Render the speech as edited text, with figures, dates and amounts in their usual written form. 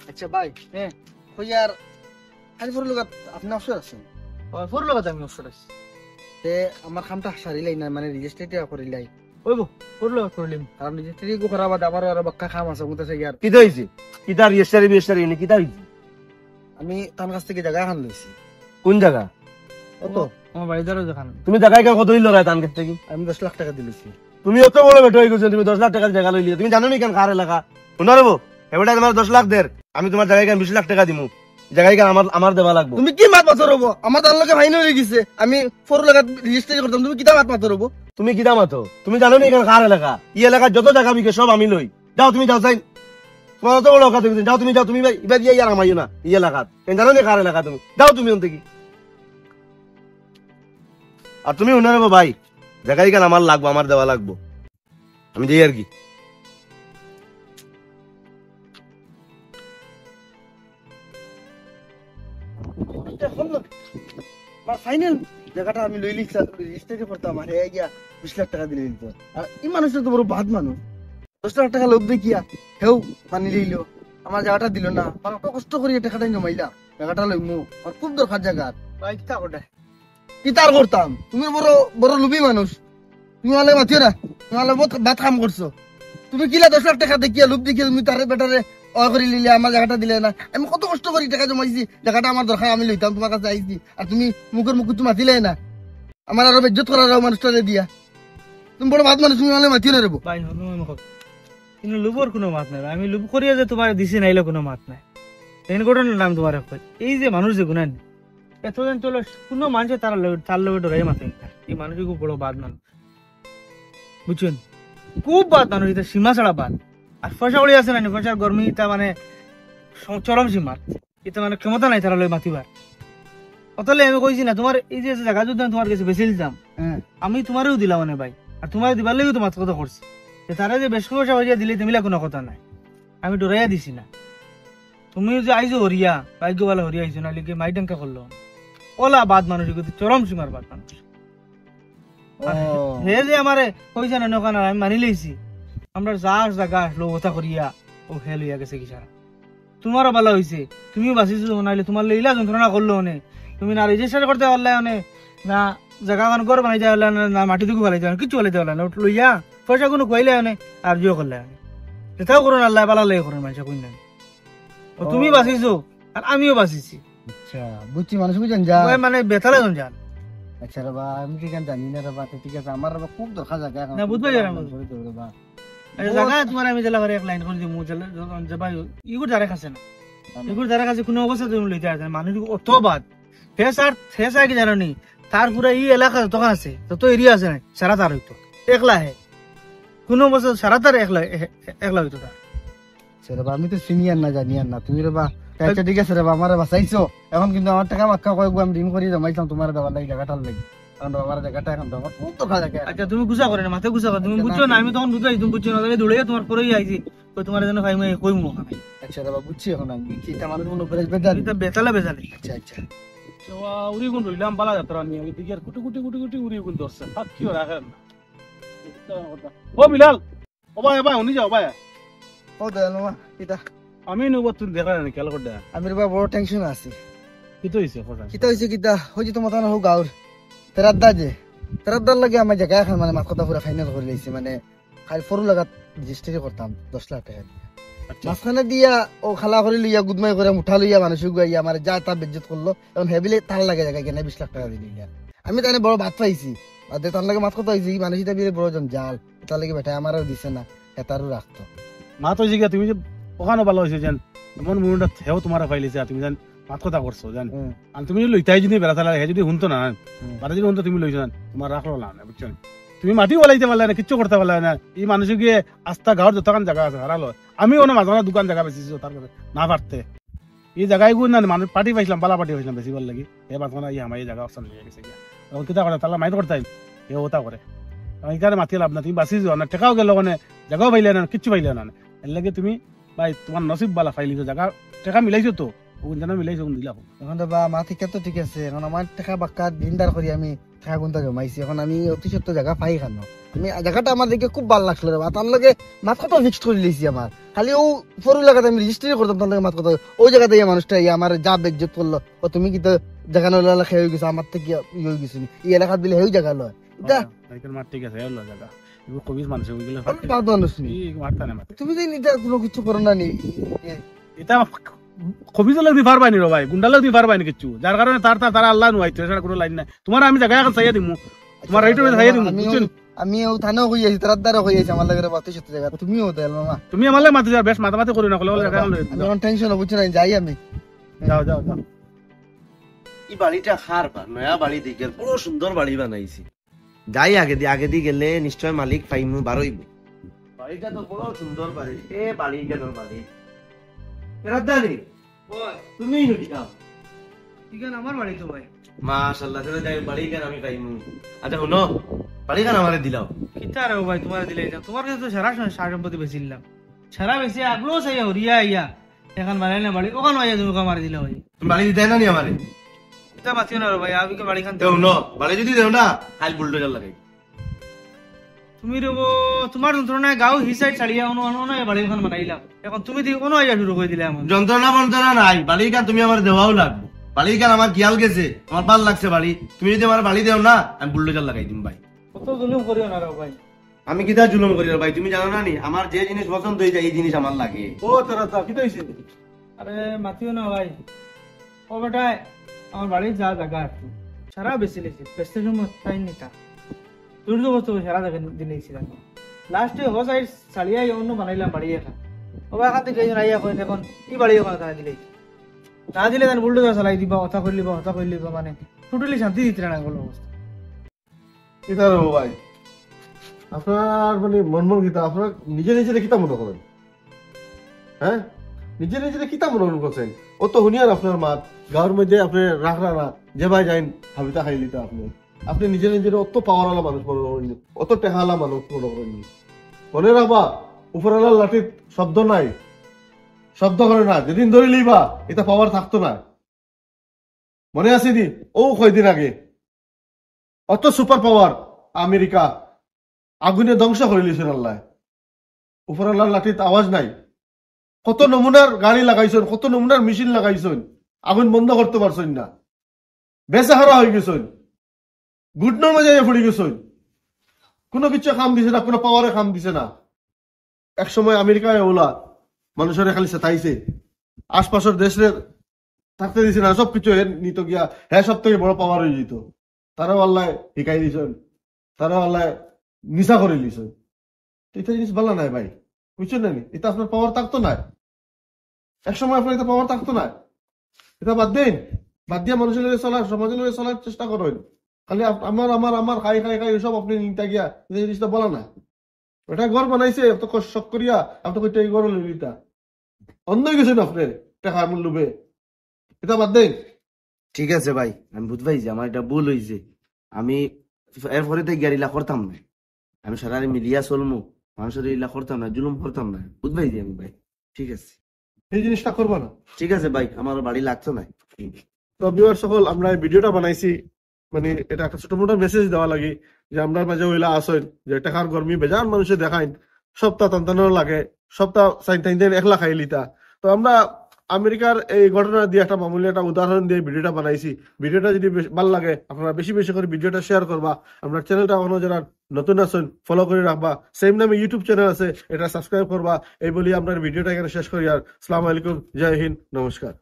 আচ্ছা ভাই হ্যাঁ হইয়ার খালি ফোর লগত আপনি অবসর আছেন ফোর লগত আমি অবসর আছি তে আমার কামটা সারিলাই না মানে রেজিস্ট্রেটে করিলাই ওইব ফোর লগত করলিম কারণ রেজিস্ট্রেটি কো করা বাদ আমার আর বাক্কা কাম আছে মুতাছে ইয়ার কিতা হইছে কিতা রেজিস্টারি এনে কিতা হইছে আমি তার কাছ থেকে জায়গা খান লইছি কোন জায়গা কত আমার বাড়িদারও দেখান তুমি জায়গায় কত হইল রায় তান কাছ থেকে আমি 10 লাখ টাকা দিলেছি তুমি অত বড় বেটো হয়ে গেছো তুমি 10 লাখ টাকার জায়গা লইলি তুমি জানো নি কেন কার এলাকা শুনো রে এবারে তোমার 10 লাখ দের আমি তোমার জায়গায় 20 লাখ টাকা দিমু জায়গায় আমার আমার দেবা লাগবো তুমি কি মাত মাথা রবো আমার তার লগে ফাইন হয়ে গেছে আমি ফোর লগত রেজিস্ট্রেট করতাম তুমি কিটা মাত মাথা রবো তুমি কিতা মাতো তুমি জানো নি কেন কার এলাকা ই এলাকার যত জায়গা বিকে সব আমি লই যাও তুমি যাও যাই তোমার অত বড় কথা যাও তুমি যাও তুমি এবার দিয়ে ইয়ার আমাইও না ই এলাকাত কেন জানো নি কার এলাকা তুমি যাও তুমি অন্তে কি আর তুমি শুনে নেবো ভাই জায়গায় কেন আমার লাগবো আমার দেওয়া লাগবো আমি যাই আর কি ফাইনাল জায়গাটা আমি লই লিখছি রেজিস্ট্রেট করতাম আর হে গিয়া 20 লাখ টাকা দিলে দিত আর এই মানুষটা তো বড় বাদ মানুষ 10 লাখ টাকা লোভ দেখিয়া হেউ মানি লইলো আমার জায়গাটা দিল না আমার কত কষ্ট করি টাকাটা জমাইলা জায়গাটা লইমু আর খুব দরকার জায়গা ভাই কিতা করে কি তার করতাম তুমি বড় বড় লুবি মানুষ তুমি আলে মাতিও না তুমি আলে বহুত বাদ কাম করছো তুমি কিলা 10 লাখ টাকা দেখিয়া লুব দেখিয়া তুমি তারে বেটারে করে লিলে আমার জায়গাটা দিলে না আমি কত কষ্ট করি টাকা জমাইছি জায়গাটা আমার দরকার আমি লইতাম তোমার কাছে আইছি আর তুমি মুখের মুখ তুমি মাতিলে না আমার আরো বেজ্জত করার মানুষটারে দিয়া তুমি বড় বাদ মানুষ তুমি আলে মাতিও না রে ভাই কিন্তু লুবর কোনো মাত নাই আমি লুব করিয়া যে তোমার দিছি নাইলে কোনো মাত নাই এই ঘটনার নাম তোমার এই যে মানুষ যে গুণান এতদিন চলো কোনো মানুষের তার লগে ডরাই মাতে এই মানুষ খুব বড় বাদ মানুষ বুঝছেন খুব বাদ মানুষ এটা সীমা ছাড়া বাদ আর পয়সা উড়ি আছে না পয়সার গরমি এটা মানে চরম সীমার এটা মানে ক্ষমতা নাই তারা লই মাতিবার অতলে আমি কইছি না তোমার এই যে জায়গা যদি তোমার কাছে বেশি দিতাম আমি তোমারও দিলাম মানে ভাই আর তোমার দিবার লেগে তোমার কথা করছি তারা যে বেশ পয়সা হইয়া দিলে তুমি কোনো কথা নাই আমি ডরাইয়া দিছি না তুমি যে আইছো হরিয়া ভাগ্য বলা হরিয়া আইছো না লিখে মাইডাঙ্কা করলো ওলা বাদ মানুষ চরম সীমার বাদ মানুষ হে যে আমারে কইছে না নৌকা না আমি মানি লইছি আমরা যার জায়গা আসলো ওটা করিয়া ও খেল হইয়া গেছে কি সারা তোমারও ভালো হয়েছে তুমিও বাঁচিছো নাইলে তোমার লইলা যন্ত্রণা করলো অনে তুমি না রেজিস্টার করতে পারলে অনে না জায়গা কান ঘর বানাইতে পারলে না মাটি টুকু বানাইতে পারলে কিছু বানাইতে পারলে না লইয়া পয়সা কোনো কইলে অনে আর জিও করলে এটাও করুন আল্লাহ পালা লই করুন মানুষ কই না তুমি বাঁচিছো আর আমিও বাঁচিছি আচ্ছা বুঝছি মানুষ বুঝেন যা মানে বেতালে যান আচ্ছা রে বা আমি কি কেন জানি না রে বা ঠিক আছে আমার খুব দরকার জায়গা না বুঝবে জানা বা জায়গা তোমার আমি জেলা করে এক লাইন করে দিমু জেলা যাবা ইগুর জায়গা আছে না ইগুর জায়গা আছে কোনো অবস্থা তুমি লইতে আছে মানুষ অত বাদ ফেসার কি জানো নি তার পুরা এই এলাকা যত আছে তত এরিয়া আছে না সারা তার হইতো একলা হে কোনো অবস্থা সারা তার একলা হইতো তার রে বা আমি তো সিনিয়র না জানিয়ার না তুমি রে বা আচ্ছা ঠিক আছে রে বা আমারে বাঁচাইছো এখন কিন্তু আমার টাকা মাক্কা কয়েক আমি ঋণ করে জমাইছিলাম তোমার দেওয়ার লাগি জায়গাটার লাগি কারণ আমার জায়গাটা এখন তো আমার খুব দরকার জায়গা আচ্ছা তুমি গুছা করে না মাথায় গুছা করে তুমি বুঝছো না আমি তখন বুঝাই তুমি বুঝছো না আমি দৌড়ে তোমার পরেই আইছি তোমার জন্য ভাই মই কইমু আমি আচ্ছা রে বা বুঝছি এখন আমি চিন্তা মানুষ মনে করে বেজাল এটা বেতালে আচ্ছা আচ্ছা উড়ি গুণ রইলাম বালা যাত্রা নিয়ে দিকে আর কুটি কুটি কুটি কুটি উড়ি গুণ ধরছে হাত কি রাখেন ও বিলাল ও ভাই ভাই উনি যাও ভাই ও দেন মা কিটা আমি নব তুই দেখা না কেল করে আমি রে বা বড় টেনশন আছে কি তো হইছে কথা কিটা হইছে কিটা হইছে তো মত না হোক গাউর তেরাদ্দার লাগে আমার জায়গা এখন মানে মাত কথা পুরো ফাইনাল করে লইছে মানে খালি ফোর লাগাত রেজিস্ট্রি করতাম 10 লাখ টাকা মাঝখানে দিয়া ও খালা করে লইয়া গুদমাই করে মুঠা লইয়া মানুষ গুয়াইয়া আমার যা তা বেজ্জত করলো এখন হেবিলে তার লাগে জায়গা কেন 20 লাখ টাকা দিলি আমি তাই বড় ভাত পাইছি আর তার লাগে মাত কথা হয়েছি মানুষ এটা বিয়ে বড় জাল তার লাগে বেটা আমারও দিছে না এটারও রাখতো মা তো জিগা তুমি যে ওখানে ভালো হয়েছে যেন এমন মুন্ডা থেও তোমার পাইলিছে তুমি যেন মাত কথা করছো জান আর তুমি লইতাই যদি বেড়া তালা হে যদি শুনতো না বারে যদি শুনতো তুমি লইছো তোমার রাখলো না বুঝছো তুমি মাটি বলাইতে পারলে না কিচ্ছু করতে পারলে না এই মানুষ গিয়ে আস্থা গাঁৱৰ যতখান জায়গা আছে হারালো আমি ওনা মাঝে মাঝে দোকান জায়গা বেচিছো তার কাছে না পারতে এই জায়গায় গুণ না মানুষ পার্টি পাইছিলাম বালা পার্টি পাইছিলাম বেশি ভাল লাগি এই মাঝে মাঝে আমার এই জায়গা অপশন হয়ে গেছে তখন কিতা করে তাহলে মাইট করতে এ ওটা করে এইখানে মাতি লাভ না তুমি বাঁচি যাও না টেকাও গেল মানে জায়গাও পাইলে না কিচ্ছু পাইলে না এর লাগে তুমি ভাই তোমার নসিব বালা ফাইলিছো জায়গা টেকা মিলাইছো তো ওগুন জানা মিলাইছে ওগুন দিলাম এখন তো বা মা থেকে তো ঠিক আছে, এখন আমার টাকা বাক্কা দিনদার করি আমি টাকা গুনটা জমাইছি, এখন আমি অতি সত্য জায়গা পাই খানো, আমি জায়গাটা আমার দেখে খুব ভালো লাগলো রে, তার লগে মাত কত ফিক্সড করে লিছি আমার, খালি ও ফোর লাগাতে আমি রেজিস্ট্রি করতাম, তার লগে মাত কত ওই জায়গাতে মানুষটা আমার যা বেজ্জত করলো, ও তুমি কি তো জায়গা নলে খেয়ে গেছো আমার থেকে ইয়ে হয়ে গেছি এই এলাকাত দিলে সেই জায়গা লয়, এটা তাইকের মাঠ ঠিক আছে এলো জায়গা এগুলো কবিজ মানুষ ওইগুলো আমি বাদ মানুষ নি। মারতা না তুমি যে এটা কোনো কিছু করো না নি, এটা কবিজ লোক দি পারবাই নি রে ভাই গুন্ডা লোক দি পারবাই নি কিছু যার কারণে তারা আল্লাহ নুয়াইতো এছাড়া কোনো লাইন নাই তোমার আমি জায়গা এখন চাইয়া দিমু তোমার রাইট চাইয়া দিমু বুঝছেন আমিও থানাও হয়ে আছি, তার দ্বারা হয়ে আছি আমার লাগে অতি সত্য জায়গা, তুমিও দেল মামা, তুমি আমার লাগে মাতে যা বেশ মাতামাতি করি না কলে জায়গা আমি এখন টেনশন বুঝছো না, যাই আমি। যাও যাও যাও এই বাড়িটা খার বা নয়া বাড়ি দিকে পুরো সুন্দর বাড়ি বানাইছি, যাই আগে দি গেলে নিশ্চয় মালিক পাইমু বারইব। বাড়িটা তো বড় সুন্দর বাড়ি, এ বাড়ি গেল বাড়ি রাজধানী তুমি নুটিকাম ঠিক আছে আমার বাড়ি তো ভাই মাশাআল্লাহ চলে যাই বাড়ি কেন আমি পাইমু। আচ্ছা শুনো বাড়ি কেন আমারে দিলাও? কিতা রে ভাই তোমার দিলে এটা তোমার কাছে তো সারা সারা সম্পত্তি বেচিলাম, সারা বেশি আগলো চাই হরিয়া ইয়া এখন বাড়াই না বাড়ি ওখানে আইয়া তুমি মারি দিলা ভাই, তুমি বাড়ি দিতে না নি আমারে? কিতা মাতিও না রে ভাই, আমি বাড়ি খান দেও ন বাড়ি যদি দেও না খাল বুলডোজার লাগাই। তুমি রে তোমার যন্ত্রণায় গাও হি সাইড ছাড়িয়া অন্য অন্য বাড়ি খান বানাইলাম, এখন তুমি দি কোনো আইয়া শুরু করে দিলে আমার যন্ত্রণা নাই, বাড়ি কেন তুমি আমার দেওয়াও লাগবে, বাড়ি কেন আমার খেয়াল গেছে, আমার ভাল লাগছে বাড়ি, তুমি যদি আমার বাড়ি দেও না আমি বুলডোজার লাগাই দিম ভাই। কত জুলুম করিও না রে ভাই, আমি কিতা জুলুম করি না ভাই, তুমি জানো না নি আমার যে জিনিস পছন্দ হয়ে যায় এই জিনিস আমার লাগে। ও তোরা তা কি হইছে আরে মাতিও না ভাই, ও বেটায় আমার বাড়ির যা জায়গা একটু সারা বেশি লেছি বেচতে সময় তাই নিতা দুর্গ বস্তু সারা জায়গা দিলেছিলাম, লাস্টে ও সাইড ছাড়িয়া অন্য বানাইলাম বাড়ি এখন ও এখান থেকে আইয়া কই এখন কি বাড়ি ওখানে তারা দিলেই না দিলে তার বুলডোজার চালাই দিবা কথা কইলিবা মানে টোটালি শান্তি দিতে না গেল অবস্থা। এটা রো ভাই আপনার মানে মনমন গীতা আপনার নিজে কিতা মনে করেন? হ্যাঁ নিজে কিতা মনে করছেন? ও তো শুনিয়ার আপনার মাত গাঁর মধ্যে আপনি রাখরা না যে ভাই যাইন হাবিতা খাই লিতা আপনি নিজের অত পাওয়ারওয়ালা মানুষ মনে করেননি, অত টেহালা মানুষ মনে করেননি। মনে রাখবা উপরওয়ালার লাঠির শব্দ নাই, শব্দ করে না, যেদিন ধরে লিবা এটা পাওয়ার থাকতো না। মনে আছে দি ও কয়দিন আগে অত সুপার পাওয়ার আমেরিকা আগুনে ধ্বংস করে লিছেন আল্লাহ, উপরওয়ালার লাঠির আওয়াজ নাই। কত নমুনার গাড়ি লাগাইছেন, কত নমুনার মেশিন লাগাইছেন, আগুন বন্ধ করতে পারছেন না, বেসাহারা হয়ে গেছেন, ঘুটনোর মাঝে পড়ে গেছেন, কোনো কিছু কাম দিছে না, কোনো পাওয়ারে কাম দিছে না। এক সময় আমেরিকায় ওলা মানুষের খালি সেটাইছে, আশপাশের দেশের থাকতে দিছে না, সবকিছু নিত গিয়া হ্যাঁ সব থেকে বড় পাওয়ার হয়ে যেত। তারাও আল্লাহ শিখাই দিছেন, তারাও আল্লাহ নিশা করে লিছেন। এটা জিনিস ভালো নাই ভাই, বুঝছেন না? এটা আপনার পাওয়ার থাকতো না, এক সময় আপনার এটা পাওয়ার থাকতো না। এটা বাদ দিন, বাদ দিয়ে মানুষের লগে চলার, সমাজের লগে চলার চেষ্টা করেন। খালি আমার খাই সব আপনি নিতে গিয়া এই জিনিসটা বলা না। এটা ঘর বানাইছে এত শখ করিয়া আপনি কইতে এই ঘর লইতা অন্য গেছেন আপনার টাকা আমল লুবে, এটা বাদ দেন। ঠিক আছে ভাই আমি বুঝবাই যে আমার এটা ভুল হয়েছে, আমি এরপরে তো গাড়িলা করতাম না, আমি সারারে মিলিয়া চলমু, মানুষের ইলা করতাম না, জুলুম করতাম না, বুঝবাই যে আমি ভাই। ঠিক আছে এই জিনিসটা করবো না। ঠিক আছে ভাই, আমার বাড়ি লাগতো না। তো ভিউয়ার সকল আমরা এই ভিডিওটা বানাইছি মানে এটা একটা ছোট মোটো মেসেজ দেওয়া লাগে যে আমরা মাঝে ওইলা আসেন যে টাকার গরমি বেজান মানুষে দেখাইন, সপ্তাহ টানটানোর লাগে, সপ্তাহ সাইন টাইন একলা খাই লিতা। তো আমরা আমেরিকার এই ঘটনা দিয়ে একটা মামুলি একটা উদাহরণ দিয়ে ভিডিওটা বানাইছি। ভিডিওটা যদি ভালো লাগে আপনারা বেশি করে ভিডিওটা শেয়ার করবা, আপনার চ্যানেলটা এখনো যারা নতুন আছেন ফলো করে রাখবা, সেম নামে ইউটিউব চ্যানেল আছে এটা সাবস্ক্রাইব করবা। এই বলি আপনার ভিডিওটা এখানে শেষ করি, আর আসসালামু আলাইকুম, জয় হিন্দ, নমস্কার।